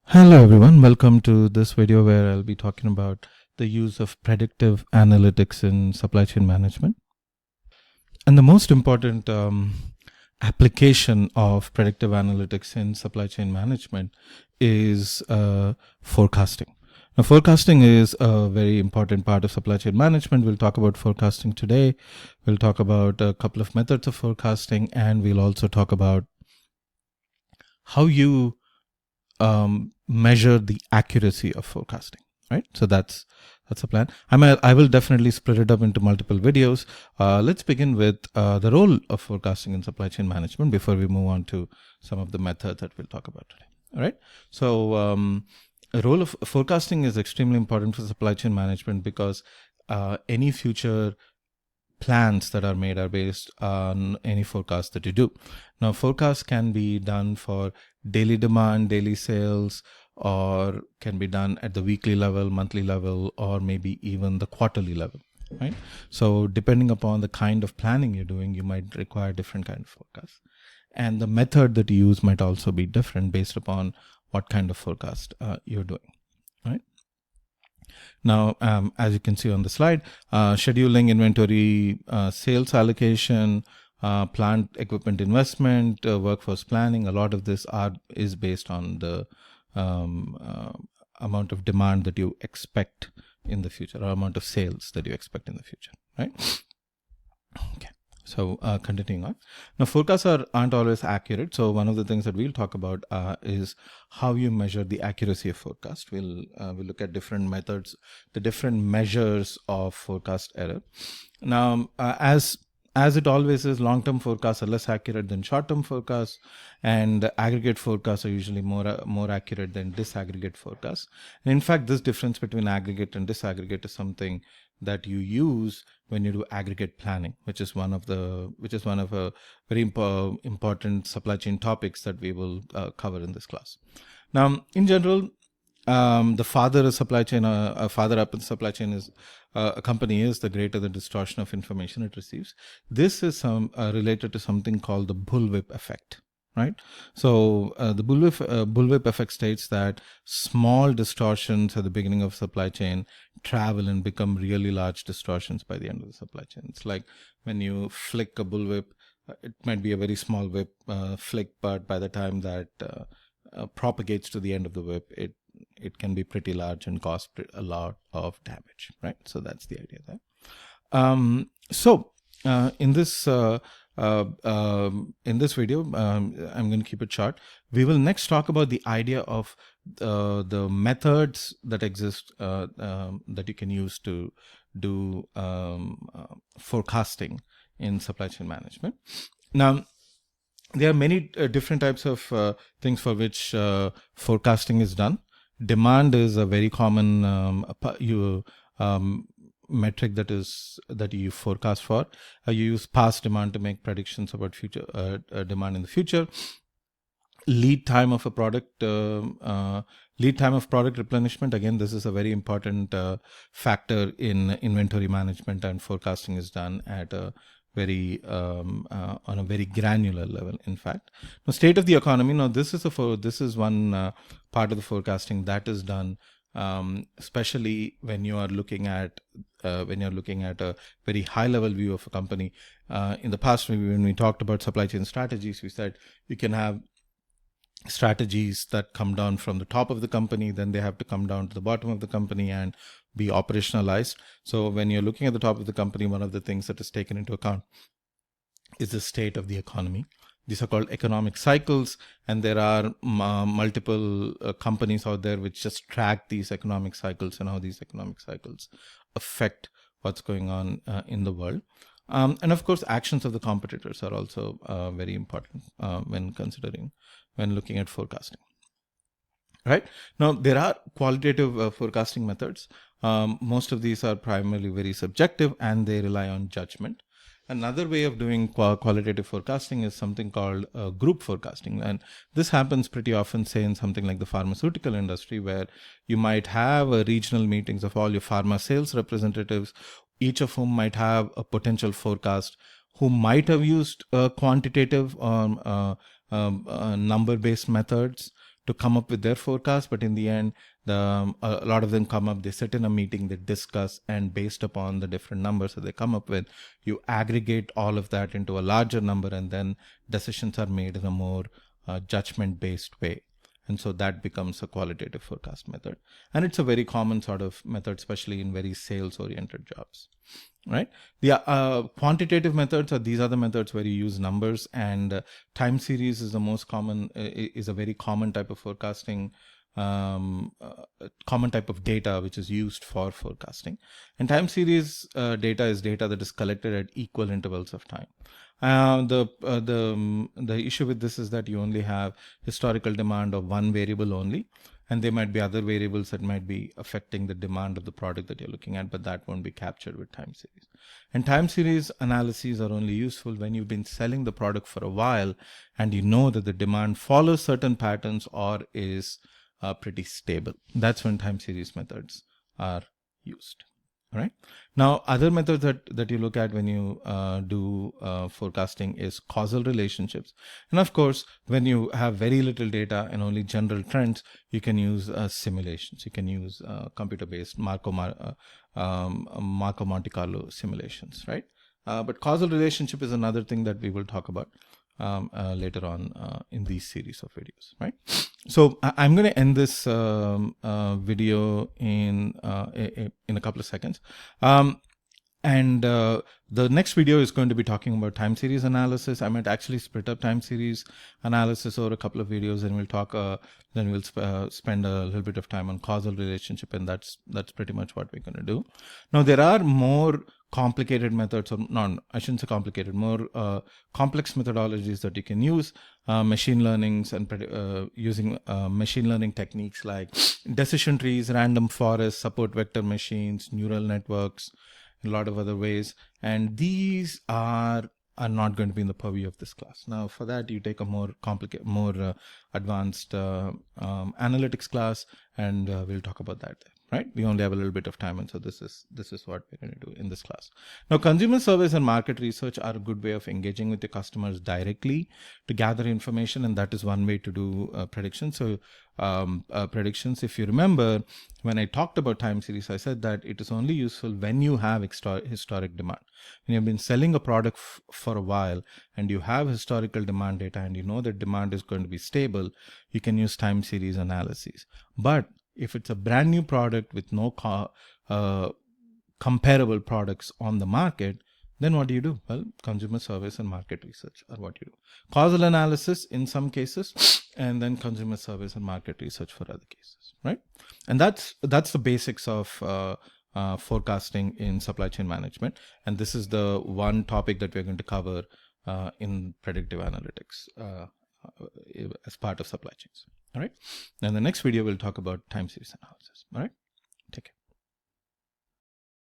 Hello everyone, welcome to this video where I'll be talking about the use of predictive analytics in supply chain management. And the most important application of predictive analytics in supply chain management is forecasting. Now, forecasting is a very important part of supply chain management. We'll talk about forecasting today. We'll talk about a couple of methods of forecasting, and we'll also talk about how you measure the accuracy of forecasting, right? So that's a plan. I will definitely split it up into multiple videos. Let's begin with the role of forecasting in supply chain management before we move on to some of the methods that we'll talk about today. All right. So the role of forecasting is extremely important for supply chain management because any future plans that are made are based on any forecast that you do. Now, forecasts can be done for daily demand, daily sales, or can be done at the weekly level, monthly level, or maybe even the quarterly level, right? So depending upon the kind of planning you're doing, you might require different kind of forecasts. And the method that you use might also be different based upon what kind of forecast you're doing, right? Now, as you can see on the slide, scheduling, inventory, sales allocation, plant equipment investment, workforce planning, a lot of this is based on the amount of demand that you expect in the future, or amount of sales that you expect in the future, right? Okay. So continuing on. Now, forecasts aren't always accurate. So one of the things that we'll talk about is how you measure the accuracy of forecast. We'll look at different methods, the different measures of forecast error. Now, as it always is, long-term forecasts are less accurate than short-term forecasts, and aggregate forecasts are usually more accurate than disaggregate forecasts. And in fact, this difference between aggregate and disaggregate is something that you use when you do aggregate planning, which is one of a very important supply chain topics that we will cover in this class. Now, in general, the farther a supply chain, farther up in the supply chain is a company is, the greater the distortion of information it receives. This is related to something called the bullwhip effect, right? So the bullwhip effect states that small distortions at the beginning of supply chain travel and become really large distortions by the end of the supply chain. It's like when you flick a bullwhip, it might be a very small whip flick, but by the time that propagates to the end of the whip, it can be pretty large and cause a lot of damage, right? So that's the idea there. So in this video, I'm going to keep it short. We will next talk about the idea of the methods that exist that you can use to do forecasting in supply chain management. Now, there are many different types of things for which forecasting is done. Demand is a very common metric that you forecast for. You use past demand to make predictions about future demand in the future. Lead time of a product, lead time of product replenishment. Again, this is a very important factor in inventory management, and forecasting is done at a very on a very granular level. In fact, now state of the economy. Now this is one part of the forecasting that is done, especially when you are looking at a very high level view of a company. In the past, when we talked about supply chain strategies, we said you can have strategies that come down from the top of the company, then they have to come down to the bottom of the company and be operationalized. So when you're looking at the top of the company, one of the things that is taken into account is the state of the economy. These are called economic cycles, and there are multiple companies out there which just track these economic cycles and how these economic cycles affect what's going on in the world. And of course, actions of the competitors are also very important when looking at forecasting. Right now, there are qualitative forecasting methods. Most of these are primarily very subjective, and they rely on judgment. Another way of doing qualitative forecasting is something called group forecasting. And this happens pretty often, say, in something like the pharmaceutical industry, where you might have regional meetings of all your pharma sales representatives, each of whom might have a potential forecast, who might have used quantitative or number-based methods to come up with their forecast, but in the end, a lot of them come up, they sit in a meeting, they discuss, and based upon the different numbers that they come up with, you aggregate all of that into a larger number, and then decisions are made in a more judgment-based way. And so that becomes a qualitative forecast method. And it's a very common sort of method, especially in very sales-oriented jobs, right? The quantitative methods these are the methods where you use numbers, and time series is the most common, is a very common type of forecasting, common type of data which is used for forecasting. And time series data is data that is collected at equal intervals of time. The issue with this is that you only have historical demand of one variable only, and there might be other variables that might be affecting the demand of the product that you're looking at, but that won't be captured with time series. And time series analyses are only useful when you've been selling the product for a while and you know that the demand follows certain patterns or is pretty stable. That's when time series methods are used. All right. Now, other methods that you look at when you do forecasting is causal relationships. And of course, when you have very little data and only general trends, you can use simulations. You can use computer-based Markov Monte Carlo simulations, right? But causal relationship is another thing that we will talk about later on in these series of videos, right? So I'm going to end this video in a couple of seconds. And the next video is going to be talking about time series analysis. I might actually split up time series analysis over a couple of videos, and we'll talk. Then we'll spend a little bit of time on causal relationship, and that's pretty much what we're going to do. Now there are more complicated methods, or no, I shouldn't say complicated, more complex methodologies that you can use. Machine learnings and using machine learning techniques like decision trees, random forests, support vector machines, neural networks, a lot of other ways, and these are not going to be in the purview of this class. Now for that you take a more complicated, more advanced analytics class, and we'll talk about that there, right? We only have a little bit of time, and so this is what we're going to do in this class. Now consumer surveys and market research are a good way of engaging with your customers directly to gather information, and that is one way to do predictions. So predictions, if you remember, when I talked about time series, I said that it is only useful when you have historic demand. When you've been selling a product for a while and you have historical demand data and you know that demand is going to be stable, you can use time series analyses. But if it's a brand new product with no comparable products on the market, then what do you do? Well, consumer surveys and market research are what you do. Causal analysis in some cases, and then consumer surveys and market research for other cases, right? And that's the basics of forecasting in supply chain management. And this is the one topic that we're going to cover in predictive analytics as part of supply chains. All right. And the next video we'll talk about time series analysis. All right. Take care.